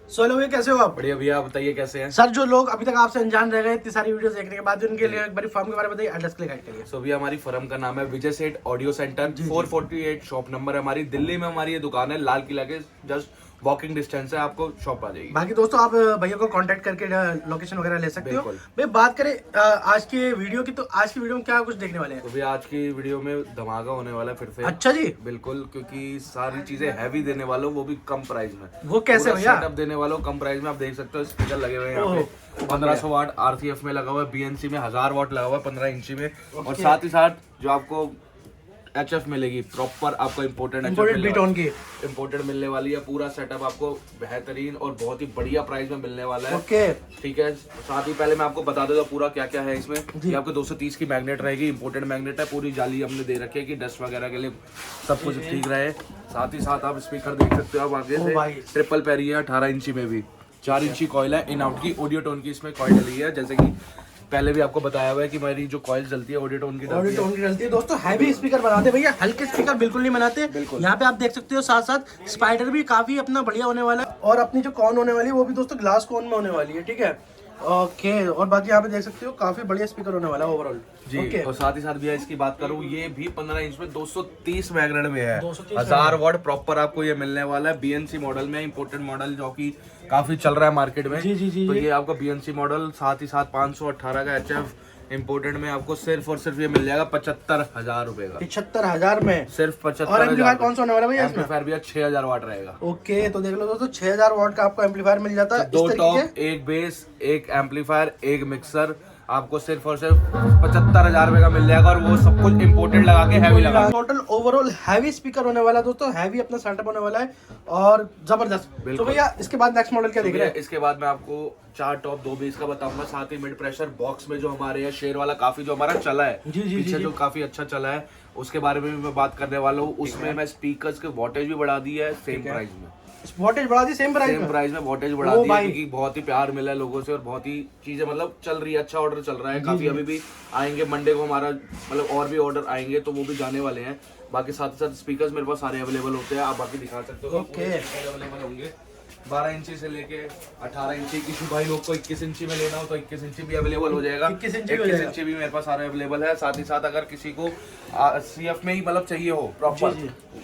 Solo भैया कैसे हो आप? बढ़िया भैया, आप बताइए कैसे हैं। सर जो लोग अभी तक आपसे अनजान रह गए इतनी सारी वीडियोस देखने के बाद, उनके लिए एक बार फर्म के बारे में बताइए, एड्रेस क्लिक करिए। सो भैया हमारी फर्म का नाम है विजय सेठ ऑडियो सेंटर। 448 शॉप नंबर है हमारी। दिल्ली में हमारी ये दुकान है, लाल किला के जस्ट वॉकिंग डिस्टेंस है, आपको शॉप आ जाएगी। बाकी दोस्तों आप भैया को कांटेक्ट करके लोकेशन वगैरह ले सकते हो। बिल्कुल। भाई बात करें आज की वीडियो की, तो आज की वीडियो में क्या कुछ देखने वाले हैं? तो भैया आज की वीडियो में धमाका होने वाला है फिर से। अच्छा जी। बिल्कुल, क्योंकि सारी चीजें हैवी देने वालों, वो भी कम प्राइस में। वो कैसे भैया? सेटअप देने वालों कम प्राइस में। आप देख सकते हो स्पीकर लगे हुए हैं यहाँ पे 1500 वाट RCF में लगा हुआ है, BNC में 1000 वाट लगा हुआ है 15 इंची में। और साथ ही साथ जो आपको HF मिलेगी, प्रॉपर आपको इम्पोर्टेड इम्पोर्टेड मिलने वाली है। पूरा सेटअप आपको बेहतरीन और बहुत ही बढ़िया प्राइस में मिलने वाला है। ओके ठीक है। साथ ही पहले मैं आपको बता दूं पूरा क्या क्या है इसमें। ये आपको 230 की मैग्नेट रहेगी, इम्पोर्टेड मैग्नेट है। पूरी जाली हमने दे रखी है कि डस्ट वगैरह के लिए सब कुछ ठीक रहे। साथ ही साथ आप स्पीकर देख सकते हो, आप आगे से ट्रिपल पैरी है 18 इंची में भी। 4 इंची कॉइल है इन आउट की, ऑडियो टोन की इसमें कॉइल डली है। जैसे कि पहले भी आपको बताया हुआ है कि मेरी जो कॉइल चलती है ऑडियो टोन की डलती है। दोस्तों हैवी स्पीकर बनाते भैया, हल्के स्पीकर बिल्कुल नहीं बनाते। यहाँ पे आप देख सकते हो साथ साथ स्पाइडर भी काफी अपना बढ़िया होने वाला है। और अपनी जो कॉन होने वाली है वो भी दोस्तों ग्लास कॉन में होने वाली है। ठीक है, ओके। और बाकी यहाँ पे देख सकते हो काफी बढ़िया स्पीकर होने वाला है ओवरऑल जी। okay। और साथ ही साथ भैया इसकी बात करूँ, ये भी 15 इंच में 230 मैग्नेट में है। 1000 वाट प्रॉपर आपको ये मिलने वाला है। BNC मॉडल में, इम्पोर्टेड मॉडल जो कि काफी चल रहा है मार्केट में। जी। तो ये आपका BNC मॉडल, साथ ही साथ 518 का HF इम्पोर्टेड में आपको सिर्फ और सिर्फ ये मिल जाएगा 75,000 रुपए का। 75,000 में सिर्फ 75,000। और एम्पलीफायर कौन सा होने वाला भैया? एम्पलीफायर भैया 6000 वाट रहेगा। ओके, तो देख लो दोस्तों 6000 वाट का आपको एम्पलीफायर मिल जाता है। 2 टॉप, 1 बेस, 1 एम्पलीफायर, 1 मिक्सर, आपको सिर्फ और सिर्फ 75,000 रुपए का मिल जाएगा। और वो सब कुछ इम्पोर्टेड लगा के हैवी लगा के। टोटल ओवरऑल हैवी स्पीकर होने वाला है दोस्तों, हैवी अपना सेटअप होने वाला है और जबरदस्त। तो भैया इसके बाद नेक्स्ट मॉडल क्या देख रहे हैं? इसके बाद मैं आपको 4 टॉप 2 बेस का बताऊंगा। साथ ही मिड प्रेशर बॉक्स में जो हमारे है शेयर वाला, काफी जो हमारा चला है पीछे जो काफी अच्छा चला है, उसके बारे में भी मैं बात करने वाला हूँ। उसमें मैं स्पीकर्स के वोल्टेज भी बढ़ा दी है सेम प्राइस में। वोल्टेज बढ़ा दी सेम प्राइस में वोल्टेज बढ़ा दी है, क्योंकि बहुत ही प्यार मिला है लोगों से और बहुत ही चीजें मतलब चल रही है। अच्छा ऑर्डर चल रहा है काफी। अभी भी आएंगे मंडे को हमारा मतलब और भी ऑर्डर आएंगे, तो वो भी जाने वाले हैं। बाकी साथ ही साथ स्पीकर्स मेरे पास सारे अवेलेबल होते हैं, आप बाकी दिखा सकते हो। अवेलेबल होंगे 12 इंची से लेके 18 इंची। किसी भाई लोग को 21 इंची में लेना हो तो 21 इंची भी अवेलेबल हो जाएगा। 21 इंची भी मेरे पास सारे अवेलेबल है। साथ ही साथ अगर किसी को CF में ही मतलब चाहिए हो प्रॉपर,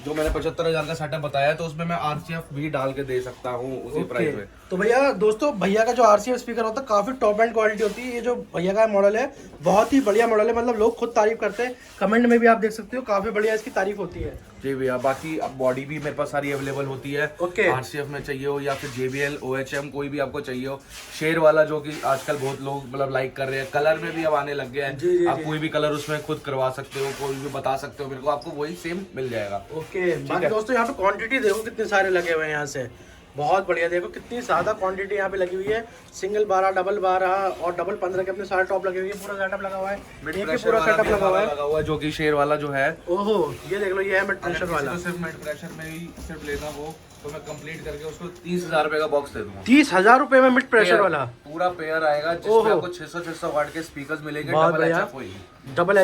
जो मैंने 75,000 का सेटअप बताया है, तो उसमें मैं RCF भी डाल के दे सकता हूँ उसी प्राइस में। तो भैया दोस्तों, भैया का जो RCF स्पीकर होता है काफी टॉप एंड क्वालिटी होती है। ये जो भैया का मॉडल है बहुत ही बढ़िया मॉडल है, मतलब लोग खुद तारीफ करते हैं। कमेंट में भी आप देख सकते हो काफी बढ़िया इसकी तारीफ होती है। जी भैया, बाकी अब बॉडी भी मेरे पास सारी अवेलेबल होती है। RCF में चाहिए हो या फिर JBL OHM कोई भी आपको चाहिए हो। शेयर वाला जो कि आजकल बहुत लोग मतलब लाइक कर रहे हैं, कलर में भी अब आने लग गया है। आप कोई भी कलर उसमें खुद करवा सकते हो, कोई भी बता सकते हो मेरे को, आपको वही सेम मिल जाएगा। ओके। बाकी दोस्तों यहाँ पे क्वांटिटी देखो कितने सारे लगे हुए हैं यहाँ से, बहुत बढ़िया। देखो कितनी ज्यादा क्वांटिटी यहाँ पे लगी हुई है। सिंगल 12, डबल 12 और डबल 15 के अपने सारे टॉप लगे हुए हैं। पूरा सेटअप लगा हुआ है, पूरा सेटअप लगा हुआ है जो कि शेयर वाला जो है। ओहो, ये देख लो, ये है मिड प्रेशर वाला। तो सिर्फ मिड प्रेशर में ही सिर्फ लेना हो तो मैं कंप्लीट करके उसको 30,000 रुपए का बॉक्स दे दूंगा। 30,000 रुपए में मिड प्रेशर वाला पूरा पेयर आएगा, जिसमें आपको 600 वाट के स्पीकर्स मिलेंगे। डबल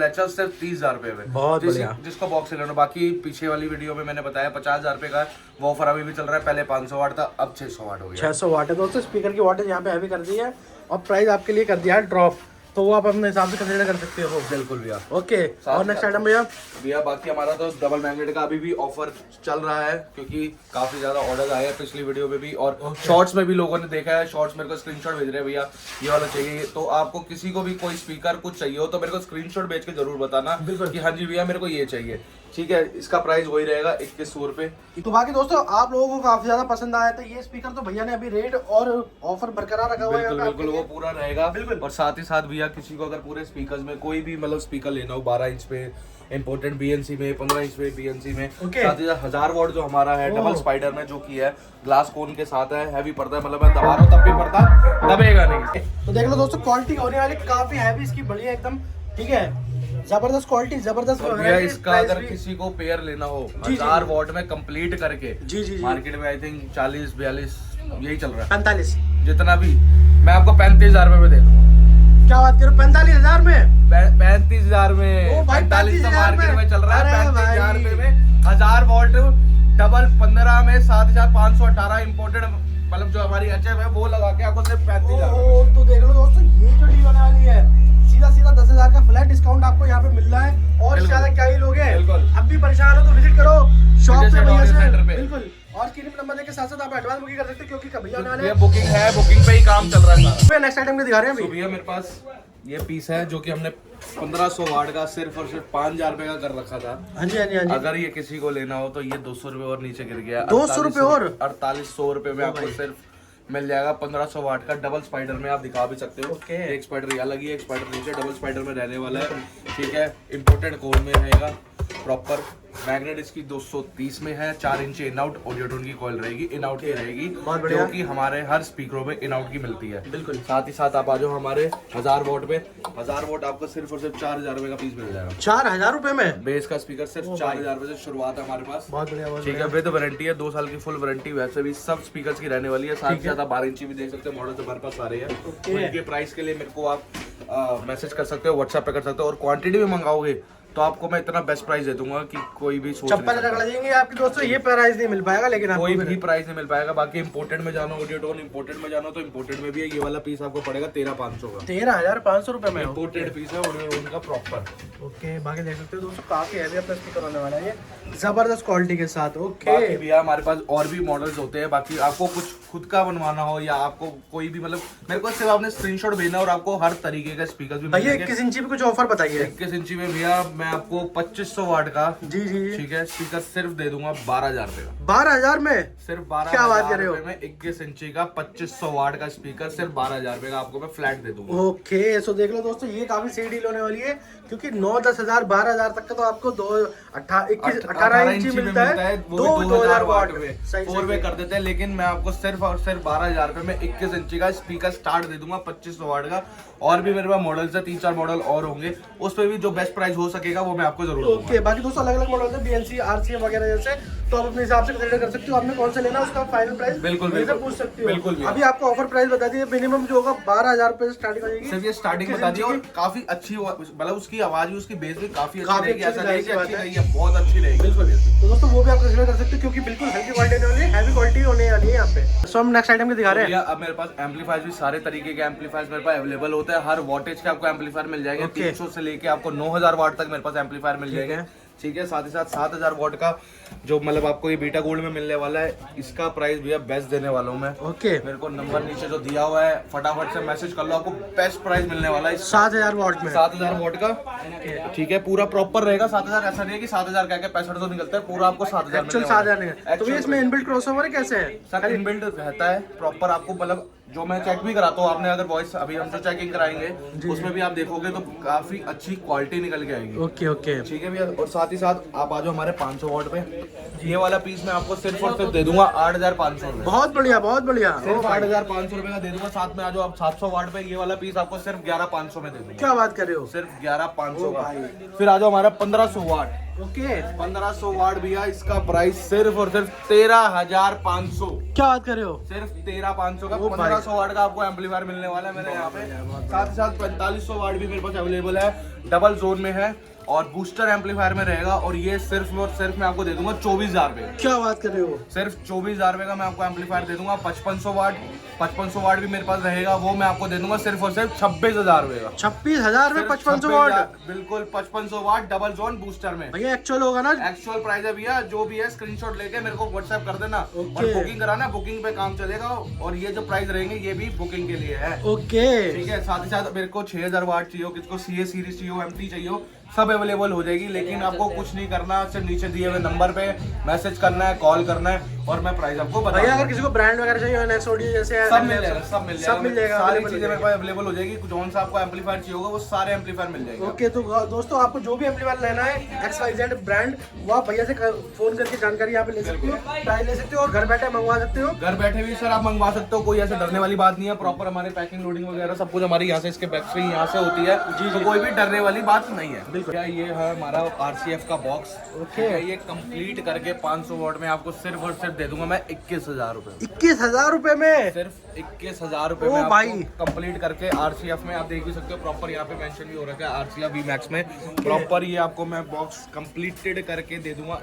HF सिर्फ 30,000 रुपए में। बहुत बढ़िया। जिसको बॉक्स लेना। बाकी पीछे वाली वीडियो में मैंने बताया 50,000 रुपए का वो ऑफर अभी भी चल रहा है। पहले 500 वाट था, अब 600 वाट हो गया। 600 वाट है दोस्तों। स्पीकर की वाटेज यहाँ पे हैवी कर दी है और प्राइस आपके लिए कर दिया है ड्रॉप, तो वो आप अपने हिसाब से कंसीडर कर सकते हो। बिल्कुल भैया। ओके। और नेक्स्ट आइटम भैया बाकी हमारा तो डबल मैग्नेट का अभी भी ऑफर चल रहा है, क्योंकि काफी ज्यादा ऑर्डर आए हैं पिछली वीडियो में भी और शॉर्ट्स में भी लोगों ने देखा है। शॉर्ट्स मेरे को स्क्रीनशॉट भेज रहे हैं, भैया ये वाला चाहिए। तो आपको किसी को भी कोई स्पीकर कुछ चाहिए हो तो मेरे को स्क्रीनशॉट भेज के जरूर बताना कि हाँ जी भैया मेरे को ये चाहिए। ठीक है, इसका प्राइस वही रहेगा 2100 रुपए। तो बाकी दोस्तों आप लोगों को काफी ज्यादा पसंद आया था ये स्पीकर, तो भैया ने अभी रेट और ऑफर बरकरार रखा हुआ है। बिल्कुल वो पूरा रहेगा। और साथ ही साथ भैया किसी को अगर पूरे स्पीकर्स में कोई भी मतलब स्पीकर लेना हो 12 इंच पे इम्पोर्टेंट BNC में, 15 इंच पे BNC में, साथ ही साथ 1000 वाट जो हमारा है डबल स्पाइडर में, जो की है ग्लास कोन के साथ है, हैवी पड़ता है। मतलब मैं दबा रहा हूँ तब भी पड़ता दबेगा नहीं। तो देख लो दोस्तों, क्वालिटी होने वाली काफी हैवी इसकी, बढ़िया एकदम। ठीक है, जबरदस्त क्वालिटी, जबरदस्त। इसका अगर किसी को पेयर लेना हो 1000 वाट में कंप्लीट करके, जी मार्केट में आई थिंक 40-42 यही चल रहा है, 45 जितना भी, मैं आपको 35,000 रुपए में दे दूंगा। क्या बात करो, 45,000 में? 35,000 में। 45 तो मार्केट में चल रहा है। 35,000 रुपए में 1000 वाट डबल 15 में, साथ ही साथ 518 इम्पोर्टेड मतलब जो हमारी HF है वो लगा के आपको सिर्फ 35,000। तो देख लो दोस्तों, ये जो डील होने वाली है, सीधा 10,000 का फ्लैट डिस्काउंट आपको यहाँ पे मिल रहा है। और ज्यादा क्या ही लोग हैं, अब भी परेशान हो तो विजिट करो शॉप पे भैया से, बिल्कुल। और स्क्रीन पे नंबर देके साथ साथ आप एडवांस बुकिंग कर सकते हो, क्योंकि कभी आने वाले हैं। बुकिंग है, बुकिंग पे ही काम चल रहा है सारा। नेक्स्ट आइटम के दिखा रहे हैं तो अभी। भैया मेरे पास ये पीस है जो कि हमने 1500 वाट का सिर्फ और सिर्फ 5,000 रुपए का कर रखा था। हाँ जी हाँ जी हाँ जी। अगर ये किसी को लेना हो तो ये 200 रुपए और नीचे गिर गया। 200 रुपए और 4800 रुपए में आपको सिर्फ मिल जाएगा 1500 वाट का डबल स्पाइडर में। आप दिखा भी सकते हो। ओके। एक स्पाइडर यहाँ लगी है, एक स्पाइडर नीचे, डबल स्पाइडर में रहने वाला है। ठीक है, इम्पोर्टेड कोड में रहेगा प्रॉपर। मैग्नेट इसकी 230 में है, 4 इंच इन आउट ऑडियोटोन की कॉइल रहेगी, इन आउट की रहेगी, जो कि हमारे हर स्पीकरों में इन आउट की मिलती है। बिल्कुल। साथ ही साथ आप आ जाओ हमारे 1000 वॉट पे। 1000 वॉट आपको सिर्फ और सिर्फ 4,000 रुपए का पीस मिल जाएगा। 4,000 रुपए में बेस का स्पीकर सिर्फ 4,000 रुपए से शुरुआत है हमारे पास। बहुत बढ़िया, बहुत ठीक है, विद वारंटी है, 2 साल की फुल वारंटी वैसे भी सब स्पीकर्स की रहने वाली है। साथ ही साथ आप 12 इंची भी देख सकते हो, मॉडल हमारे पास सारे हैं। उनके प्राइस के लिए मेरे को आप मैसेज कर सकते हो, व्हाट्सएप पे कर सकते हो, और क्वांटिटी में मंगाओगे तो आपको मैं इतना बेस्ट प्राइस दे दूंगा कि कोई भी सोच चप्पल रगड़ देंगे आपके दोस्तों। ये प्राइस नहीं मिल पाएगा, लेकिन कोई भी प्राइस नहीं मिल पाएगा। बाकी इंपोर्टेड में जानो, ऑडियोटोन इंपोर्टेड में जानो तो इंपोर्टेड में भी है। ये वाला पीस आपको पड़ेगा 13,500 का। 13,500 रुपए में इंपोर्टेड पीस है ऑडियोटोन का प्रॉपर। ओके, बाकी देख सकते हो दोस्तों, काफी हैवी अपना स्पीकर होने वाला है ये, जबरदस्त क्वालिटी के साथ। ओके बाकी भैया हमारे पास और भी मॉडल्स होते हैं। बाकी आपको कुछ खुद का बनवाना हो या आपको कोई भी मतलब मेरे को सिर्फ आपने स्क्रीनशॉट भेजना और आपको हर तरीके का स्पीकर भी भैया 21 इंची पे कुछ ऑफर बताइए। 21 इंची में भैया मैं आपको 2500 वाट का जी जी जी ठीक है स्पीकर सिर्फ दे दूंगा 12,000 रुपए का। 12,000 में सिर्फ 12,000 क्या बात कर रहे हो? में 21 इंची का 2500 वाट का स्पीकर सिर्फ 12,000 रुपए का आपको मैं फ्लैट दे दूंगा। ओके, सो देख लो दोस्तों, ये काफी सही डील होने वाली है, क्योंकि 9, 10,000, 12,000 तक का तो आपको 18 इंची मिलता है, 2,000 वाट में 4 वे कर देते हैं। लेकिन मैं आपको सिर्फ और सिर्फ 12,000 रुपए में 21 इंची का स्पीकर स्टार्ट दे दूंगा 2500 वाट का। और भी मेरे पास मॉडल्स है, 3-4 मॉडल और होंगे, उस पर भी जो बेस्ट प्राइस हो सकेगा वो मैं आपको जरूर दूंगा। ओके, बाकी दोस्तों अलग अलग मॉडल है, BNC, RCM वगैरह जैसे, तो आप अपने हिसाब से कंसीडर कर सकते हो आपने कौन सा लेना है, उसका फाइनल प्राइस बिल्कुल पूछ सकते हो। बिल्कुल। अभी आपको ऑफर प्राइस बता दिए, मिनिमम जो होगा 12,000 रुपए से स्टार्टिंग हो जाएगी। सिर्फ ये स्टार्टिंग बता दी, और काफी अच्छी मतलब उसकी आवाज भी, उसकी बेस भी काफी अच्छी रहेगी। ऐसा नहीं कि अच्छी नहीं है, बहुत अच्छी रहेगी। बिल्कुल। तो दोस्तों वो भी आप कंसीडर कर सकते हो, क्योंकि बिल्कुल हल्की क्वालिटी होने वाली है, हैवी क्वालिटी होने वाली है यहाँ पे। सो हम नेक्स्ट आइटम के दिखा रहे हैं। अब मेरे पास एम्पलीफायर्स भी सारे तरीके के एम्पलीफायर्स मेरे पास अवेलेबल होते हैं। हर वोल्टेज के आपको एम्पलीफायर मिल जाएंगे। 300 से लेके आपको 9,000 वाट तक मेरे पास एम्पलीफायर मिल जाएंगे। ठीक है, साथ ही साथ 7,000 वाट का जो मतलब आपको ये बीटा गोल्ड में मिलने वाला है, इसका प्राइस भैया बेस्ट देने वाला हूँ मैं। ओके, मेरे को नंबर नीचे जो दिया हुआ है, फटाफट से मैसेज कर लो, आपको बेस्ट प्राइस मिलने वाला है 7,000 वाट में। 7,000 वाट का। ठीक है, पूरा प्रॉपर रहेगा 7,000। ऐसा नहीं है कि 7,000 कह के 6500 निकलता है, पूरा आपको 7,000 एक्चुअल 7,000 नहीं। तो ये इसमें इनबिल्ट क्रॉसओवर है, कैसे है सर? इनबिल्ट रहता है प्रॉपर, आपको मतलब जो मैं चेक भी कराता हूँ, आपने अगर वॉइस अभी हम जो चेकिंग कराएंगे उसमें भी आप देखोगे तो काफी अच्छी क्वालिटी निकल के आएगी। ओके ओके, ठीक है भैया। और साथ ही साथ आप आ जाओ हमारे 500 वाट पे। ये वाला पीस मैं आपको सिर्फ और सिर्फ दे दूंगा 8,500 रुपए। बहुत बढ़िया, बहुत बढ़िया। सिर्फ 8,500 रुपए का दे दूंगा। साथ में आ जाओ आप 700 वाट पे, ये वाला पीस आपको सिर्फ 11,500 में दे दूंगा। क्या बात कर रहे हो? सिर्फ 11,500 का। फिर आ जाओ हमारा 1500 वाट। ओके, 1500 वाट भैया, इसका प्राइस सिर्फ और सिर्फ 13,500। क्या बात कर रहे हो? सिर्फ 13,500 का 1500 वाट का आपको एम्पलीफायर मिलने वाला है मेरे यहाँ पे। साथ ही साथ 4500 वाट भी मेरे पास अवेलेबल है, डबल जोन में है और बूस्टर एम्पलीफायर में रहेगा। और ये सिर्फ और सिर्फ मैं आपको दे दूंगा 24,000 रुपए। क्या बात कर रहे हो? सिर्फ 24,000 रुपए का मैं आपको एम्पलीफायर दे दूंगा। 5500 वाट भी मेरे पास रहेगा, वो मैं आपको दे दूंगा सिर्फ और सिर्फ 26,000 रुपए का। 26,000 में 5500 वाट? बिल्कुल, 5500 वाट डबल जोन बूस्टर में। भैया एक्चुअल होगा ना? एक्चुअल प्राइस है भैया, जो भी है स्क्रीनशॉट लेके मेरे को व्हाट्सएप कर देना। और बुकिंग कराना, बुकिंग पे काम चलेगा। और ये जो प्राइस रहेंगे ये भी बुकिंग के लिए है। ओके, ठीक है। साथ ही साथ मेरे को 6,000 वाट चाहिए, किसको CA सीरीज चाहिए, MT चाहिए, सब अवेलेबल हो जाएगी। लेकिन आपको कुछ नहीं करना, सिर्फ नीचे दिए हुए नंबर पे मैसेज करना है, कॉल करना है और मैं प्राइस आपको बता भैया अगर किसी को ब्रांड वगैरह चाहिए, NX ऑडियो जैसे सब मिल जाएगा, सब मिल जाएगा। सारी available चीजें मेरे पास अवेलेबल हो जाएगी। जौन सा आपको एम्पलीफायर चाहिए होगा वो सारे एम्पलीफायर मिल जाएंगे। ओके, तो दोस्तों आपको जो भी एम्पलीफायर लेना है XYZ ब्रांड, वो आप भैया से फोन करके जानकारी यहाँ पे ले सकते हो, प्राइस ले सकते हो और घर बैठे मंगवा सकते हो। घर बैठे भी सर आप मंगवा सकते हो, कोई ऐसे डरने वाली बात नहीं है। प्रॉपर हमारे पैकिंग, लोडिंग वगैरह सब कुछ हमारी यहाँ से, इसके बैक से यहाँ से होती है जी। तो कोई भी डरने वाली बात नहीं है। बिल्कुल। ये है हमारा RCF का बॉक्स। ओके, ये कंप्लीट करके 500 वाट में आपको सिर्फ और सिर्फ दे दूंगा मैं 21,000 रुपए। 21,000 रुपए में? सिर्फ 21,000 रुपए में भाई कंप्लीट करके RCF में आप देख भी सकते हो। प्रॉपर यहाँ पे मेंशन भी हो रखा है RCF VMAX में। प्रॉपर ये आपको मैं बॉक्स कंप्लीटेड करके दे दूंगा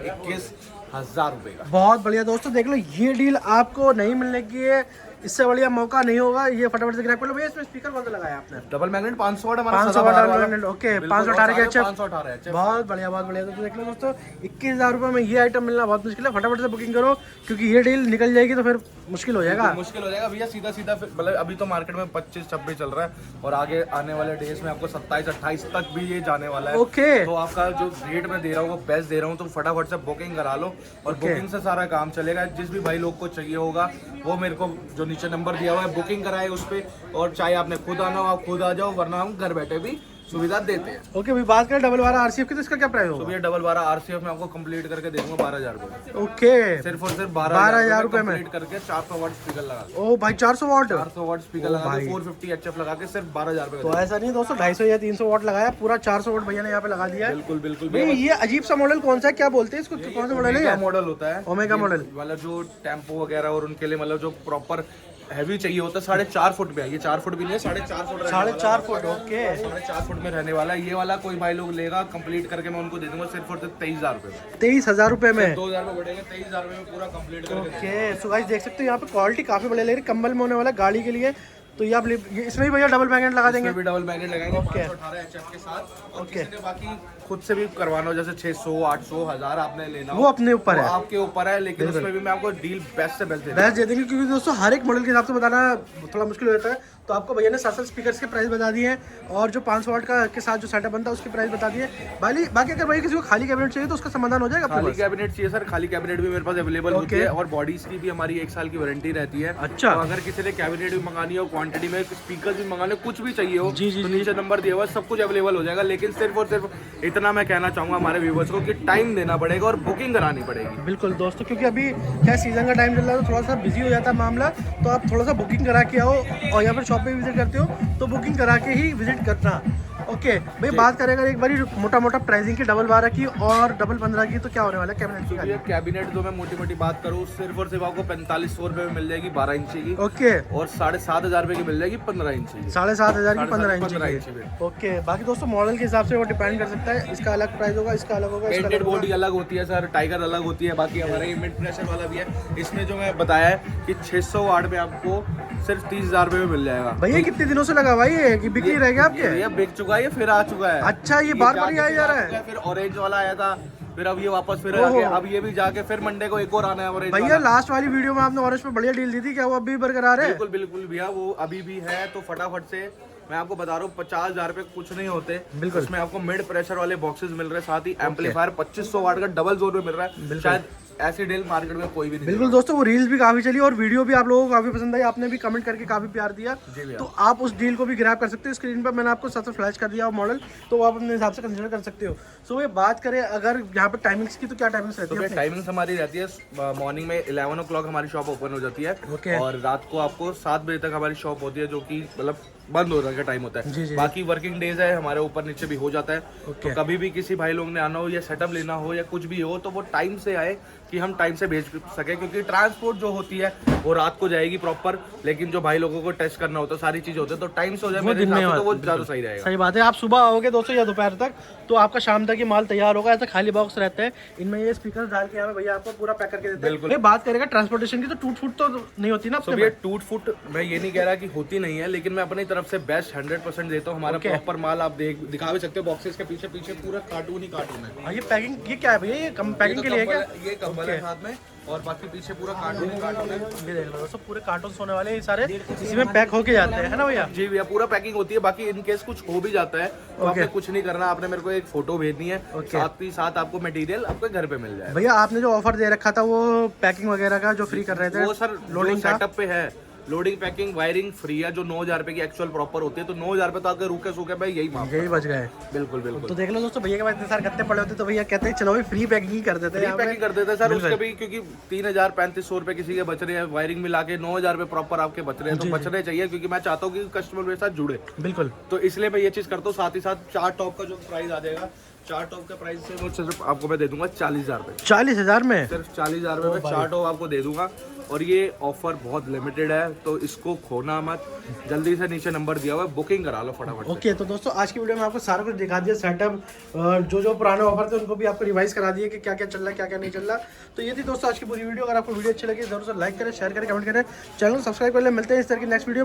1000 रुपए का। बहुत बढ़िया दोस्तों, देख लो ये डील आपको नहीं मिलने की है, इससे बढ़िया मौका नहीं होगा। ये फटाफट से ग्रैब कर लो भैया। इसमें स्पीकर कौन सा लगाया आपने? डबल मैग्नेट 500 वाट हमारा 500 वाट डबल मैग्नेट, ओके 518 के एचएफ। 518 एचएफ। बहुत बढ़िया बहुत बढ़िया। तो देख लो दोस्तों 21,000 रुपये में ये आइटम मिलना बहुत मुश्किल है। फटाफट से बुकिंग करो क्योंकि ये डील निकल जाएगी तो फिर मुश्किल हो जाएगा। मुश्किल हो जाएगा भैया, सीधा सीधा मतलब अभी तो मार्केट में 25-26 चल रहा है और आगे आने वाले डेज में आपको 27-28 तक भी ये जाने वाला है। ओके तो आपका जो रेट में दे रहा हूँ वो बेस्ट दे रहा हूँ, तो फटाफट से बुकिंग करा लो और बुकिंग से सारा काम चलेगा। जिस भी भाई लोग को चाहिए होगा वो मेरे को जो नीचे नंबर दिया हुआ है बुकिंग कराए उस पर, और चाहे आपने खुद आना हो आप खुद आ जाओ, वरना हम घर बैठे भी सुविधा देते हैं। ओके भाई बात करें डबल 12 आरसीएफ की तो इसका क्या प्राइस होगा? तो भैया डबल 12 आरसीएफ में आपको कंप्लीट करके दे दूंगा 12,000 रुपए। ओके सिर्फ और सिर्फ 12,000 रुपए में कंप्लीट करके 400 वाट स्पीकर लगा, ओ भाई 400 वाट 400 वाट स्पीकर लगा के 450 एचएफ लगा के सिर्फ 12,000 रुपए। तो ऐसा नहीं दोस्तों 250 या 300 वाट लगाया, पूरा 400 वाट भैया ने यहाँ पे लगा दिया है। बिल्कुल बिल्कुल भाई ये अजीब सा मॉडल कौन सा है, क्या बोलते हैं इसको, कौन सा मॉडल है ये? मॉडल होता है ओमेगा मॉडल, मतलब जो टेम्पो वगैरह और उनके लिए मतलब जो प्रॉपर हैवी चाहिए होता है 4.5 फुट में है। ये 4 फुट भी नहीं है, 4.5 फुट 4.5 फुट। ओके 4.5 फुट में रहने वाला है। ये वाला कोई भाई लोग लेगा कंप्लीट करके मैं उनको दे दूंगा सिर्फ और सिर्फ 23,000 रुपए में। 23,000 रुपए में 2,000 रुपए बढ़ेंगे, 23,000 रुपए में पूरा कंप्लीट करके। ओके सो गाइस देख सकते हो यहाँ पे क्वालिटी काफी बढ़िया ले रही है, कंबल में होने वाला गाड़ी के लिए। तो ये आप इसमें भी भैया डबल मैग्नेट लगा देंगे? इसमें भी डबल मैग्नेट लगाएंगे 518 एचएफ के साथ। ओके बाकी खुद से भी करवाना हो जैसे 600 800 1000 आपने लेना वो अपने ऊपर है, आपके ऊपर है, लेकिन उसमें भी मैं आपको डील बेस्ट से बेस्ट बेस्ट दे देंगे क्योंकि दोस्तों हर एक मॉडल के हिसाब से बताना थोड़ा मुश्किल हो जाता है। तो आपको भैया ने 7 स्पीकर्स के प्राइस बता दिए हैं और जो 500 वाट का के साथ जो सेटअप बनता है उसकी प्राइस बता दी है। बाकी अगर भाई किसी को खाली कैबिनेट चाहिए तो उसका समाधान हो जाएगा? खाली कैबिनेट चाहिए सर, खाली कैबिनेट भी मेरे पास अवेलेबल होती है और बॉडीज की भी हमारी 1 साल की वारंटी रहती है। अच्छा तो अगर किसी ने कैबिनेट भी मंगानी हो, क्वांटिटी में स्पीकर भी मंगाने, कुछ भी चाहिए हो जी तो नीचे नंबर दिया हुआ है, सब कुछ अवेलेबल हो जाएगा। लेकिन सिर्फ और सिर्फ इतना मैं कहना चाहूंगा हमारे व्यूवर्स को कि टाइम देना पड़ेगा और बुकिंग करानी पड़ेगी। बिल्कुल दोस्तों, क्योंकि अभी क्या सीजन का टाइम चल रहा है तो थोड़ा सा बिजी हो जाता है मामला। तो आप थोड़ा सा बुकिंग करा के आओ और या फिर शॉप पे विजिट करते हो तो बुकिंग करा के ही विजिट करना। ओके भाई बात करें अगर एक बारी मोटा मोटा प्राइसिंग की डबल 12 की और डबल 15 की तो क्या होने वाला है कैबिनेट की? ये कैबिनेट जो मैं मोटी मोटी बात करूँ सिर्फ और सिर्फ आपको 4500 रुपए में मिल जाएगी 12 इंची की। ओके और 7,500 रुपए की मिल जाएगी 15 इंची की। 7,500 की 15 15 इंची की। ओके बाकी दोस्तों मॉडल के हिसाब से वो डिपेंड कर सकता है, इसका अलग प्राइस होगा, इसका अलग होगा। पेंटेड बॉडी अलग होती है सर, टाइगर अलग होती है। बाकी हमारा ये मिड प्रेशर वाला भी है, इसमें जो मैं बताया है कि 600 वाट में आपको सिर्फ 30,000 रुपए में मिल जाएगा। भैया कितने दिनों से लगा हुआ है कि बिक्री रह गया आपके? ये बिक चुका है, ये फिर आ चुका है। अच्छा ये बार बार ही आया जा रहा है। फिर ऑरेंज वाला आया था, फिर अब ये वापस फिर आ गया, अब ये भी जाके फिर मंडे को एक और आना है ऑरेंज वाला। भैया लास्ट वाली वीडियो में आपने ऑरेंज पे बढ़िया डील दी थी, क्या वो अभी बरकरार है? बिल्कुल बिल्कुल भैया वो अभी भी है। तो फटाफट से मैं आपको बता रहा हूँ 50,000 रुपए कुछ नहीं होते। बिल्कुल उसमें आपको मिड प्रेशर वाले बॉक्सेस मिल रहे हैं, साथ ही एम्पलीफायर 2500 वाट का डबल जोन में मिल रहा है। शायद ऐसी डील मार्केट में कोई भी नहीं। बिल्कुल दोस्तों वो रील्स भी काफी चली और वीडियो भी आप लोगों को काफी पसंद आई, आपने भी कमेंट करके काफी प्यार दिया। तो आप उस डील को भी ग्रैब कर सकते हो। स्क्रीन पर मैंने आपको सबसे फ्लैश कर दिया मॉडल, तो आप अपने हिसाब से कंसीडर कर सकते हो। सो ये बात करें अगर यहाँ पे टाइमिंग्स की तो क्या टाइमिंग्स रहती है? टाइमिंग्स हमारी रहती है मॉर्निंग में 11 o'clock हमारी शॉप ओपन हो जाती है और रात को आपको 7 बजे तक हमारी शॉप होती है, जो कि मतलब बंद होने का टाइम होता है। बाकी वर्किंग डेज है हमारे ऊपर नीचे भी हो जाता है। तो कभी भी किसी भाई लोग ने आना हो या सेटअप लेना हो या कुछ भी हो तो वो टाइम से आए कि हम टाइम से भेज सके, क्योंकि ट्रांसपोर्ट जो होती है वो रात को जाएगी प्रॉपर, लेकिन जो भाई लोगों को टेस्ट करना होता है सारी चीज होती है तो टाइम से हो जाए मेरे हिसाब से तो वो ज्यादा सही रहेगा। सही बात है। आप सुबह आओगे दोस्तों या दोपहर तक तो आपका शाम तक ये माल तैयार होगा। ऐसा खाली बॉक्स रहते हैं, इनमें ये स्पीकर डाल के यहाँ पे भैया आपको पूरा पैक करके देते हैं। बिल्कुल बात करेगा ट्रांसपोर्टेशन की तो टूट फूट तो नहीं होती ना? तो ये टूट फूट मैं ये नहीं कह रहा कि होती नहीं है, लेकिन मैं अपनी तरफ से बेस्ट 100% देता हूँ। हमारा प्रॉपर माल आप दिखा भी सकते हो, बॉक्सेस के पीछे पीछे पूरा कार्टून ही कार्टून है। ये पैकिंग ये क्या है भैया? ये पैकिंग के लिए क्या? ये कंबल है साथ में और बाकी पीछे पूरा कार्टून ही कार्टून है। ये देख लो दोस्तों पूरे कार्टून होने वाले हैं सारे, इसी में पैक होके जाते हैं, है ना भैया? जी भैया पूरा पैकिंग होती है। बाकी इन केस कुछ हो भी जाता है तो आपने कुछ नहीं करना, आपने मेरे को एक फोटो भेजनी है, साथ ही साथ आपको मटेरियल आपके घर पे मिल जाए। भैया आपने जो ऑफर दे रखा था वो पैकिंग वगैरह का जो फ्री कर रहे थे वो सर लोडिंग सेटअप पे है, लोडिंग पैकिंग वायरिंग फ्री है, जो 9,000 रुपए की एक्चुअल प्रॉपर होती है। तो 9,000 रुपए तो आपके रुके सूखे भाई यही बच गए। बिल्कुल बिल्कुल। तो देख लो दोस्तों भैया के पास इतने सारे गत्ते पड़े होते तो भैया कहते हैं चलो भाई फ्री पैकिंग ही कर देते हैं। फ्री पैकिंग कर देते हैं सर उसके भी, क्योंकि 3,000-3,500 रुपए किसी के बच रहे हैं, वायरिंग मिला के 9,000 रुपए प्रॉपर आपके बच रहे हैं। तो बचने चाहिए क्योंकि मैं चाहता हूँ कि कस्टमर मेरे साथ जुड़े। बिल्कुल। तो इसलिए मैं ये चीज करता हूँ। साथ ही साथ 4 टॉप का जो प्राइस आ जाएगा 4 टॉप का प्राइस है वो सिर्फ आपको मैं दे दूंगा 40,000 रुपये। 40,000 में सिर्फ 40,000 रुपये में 4 टॉप आपको दे दूंगा। और ये ऑफर बहुत लिमिटेड है, तो इसको खोना मत। जल्दी से नीचे नंबर दिया हुआ है, बुकिंग करा लो फटाफट। ओके तो दोस्तों आज की वीडियो में आपको सारा कुछ दिखा दिया, सेटअप, जो पुराने ऑफर थे उनको भी आपको रिवाइज करा दिए कि क्या क्या चल रहा है क्या क्या नहीं चल रहा। तो ये थी दोस्तों आज की पूरी वीडियो। अगर आपको वीडियो अच्छी लगी जरूर से लाइक करें, शेयर करें, कमेंट करें, चैनल को सब्सक्राइब कर ले। मिलते हैं इस तरह की नेक्स्ट वीडियो में।